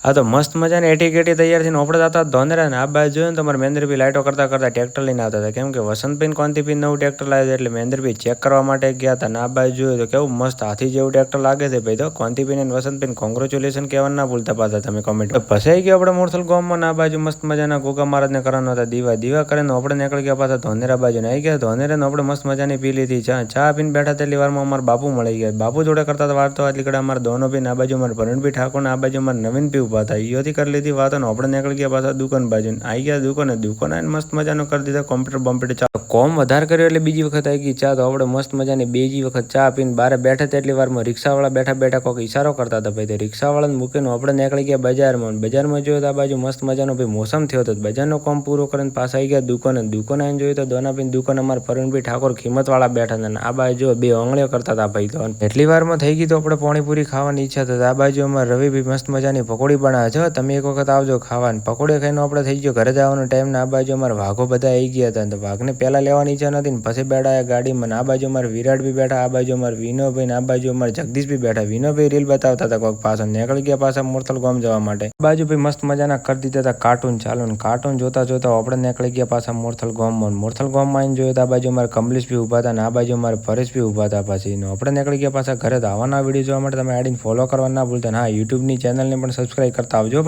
આ તો મસ્ત મજાની એટી તૈયાર થઈને આપણે જતા ધોંધરા ને આ બાજુ જોયું ને તમારે મહેન્દ્રભાઈ લાઇટો કરતા ટ્રેક્ટર લઈને આવતા હતા કેમ કે વસંતભાઈ કોંતીભાઈ નવું ટ્રેક્ટર લાવ્યું એટલે મહેન્દ્રભાઈ ચેક કરવા માટે ગયા હતા ને આ બાજુ જોયું તો કેવું મસ્ત હાથી જેવું ટ્રેક્ટર લાગે છે ભાઈ તો કોંતીભાઈ ને વસંતભાઈ કોંગ્રેચ્યુલેશન કહેવા ના ભૂલતા પાછા તમે કોમેન્ટ ફસાઈ ગયો આપણે મોરથલ ગામમાં આ બાજુ મસ્ત મજાના ગોગા મહારાજને કરવાનો હતા દીવા કરીને આપણે નીકળી ગયા પાછા ધોંધરા બાજુ ને આવી ગયા ધોંધરા આપણે મસ્ત મજાની પી લીધી ચા પીને બેઠા તેટલી વારમાં અમારા બાપુ મળી ગયા બાપુ જોડે કરતા વાર્તો એટલી કડે અમારા દોનો ભાઈ આ બાજુ અમારે પરણભાઈ ઠાકોર ને આ બાજુ અમારે નવીન પી ઉભા હતા ઈઓથી કરી લીધી વાતો ને આપણે નીકળી ગયા પાછા દુકાન બાજુ આવી ગયા દુકાને આવીને મસ્ત મજાનો કરી દીધા કોમ્પ્યુટર ચા કોમ વધારે કર્યો એટલે બીજી વખત આવી ગઈ ચા તો આપણે મસ્ત મજાની બીજી વખત ચા પીને બહાર બેઠા તેટલી વારમાં રિક્ષાવાળા બેઠા કોઈક ઈશારો કરતા હતા ભાઈ તો રિક્ષાવાળાને મૂકીને આપણે નીકળી ગયા બજારમાં જોયું તો આ બાજુ મસ્ત મજાનો ભાઈ મોસમ થયો હતો બજારનો કોમ પૂરો કરીને પાછા આવી ગયા દુકાને આવીને જોયું તો દોનાભાઈ દુકાન અમારે પરણભાઈ ઠાકોર કિંમતવાળા બેઠા હતા આ બાજુ બે ઓંગળીઓ કરતા હતા ભાઈ તો એટલી વારમાં થઈ ગઈ તો આપણે પાણીપુરી ખાવાની ઈચ્છા થતી આ બાજુ અમારે રવિભાઈ મસ્ત મજાની પકોડી બનાવે છે તમે એક વખત આવજો ખાવાની પકોડી ખાઈને આપણે થઈ ગયો ઘરે જવાનો ટાઈમ ને આ બાજુ અમારે વાઘો બધા આવી ગયા હતા તો વાઘને પહેલા લેવાની ઈચ્છા નથી ને પછી બેઠા ગાડીમાં આ બાજુ અમારે વિરાટ બી બેઠા આ બાજુ અમારે વિનોભાઈ ને આ બાજુ અમારે જગદીશ બી બેઠા વિનોભાઈ રીલ બતાવતા હતા કોઈક પાછળ નીકળી ગયા પાછા મોરથલ ગામ જવા માટે આ બાજુ ભાઈ મસ્ત મજાના કરી દીધા હતા કાર્ટૂન ચાલુ ને કાર્ટૂન જોતા આપણે નીકળી ગયા પાછા મોરથલ ગામમાં આવીને જોયું તો આ બાજુ અમારે કમલેશ બી ઉભા હતા ને આ બાજુ અમારે પરેશ બી ઉભા હતા પછી આપણે નીકળી ગયા પાછા ઘરે આવવાના વિડીયો જોવા માટે તમે આડીને ફોલો કરવા ના ભૂલતા હા યુટ્યુબની ચેનલને પણ સબસ્ક્રાઈબ કરતા આવજો.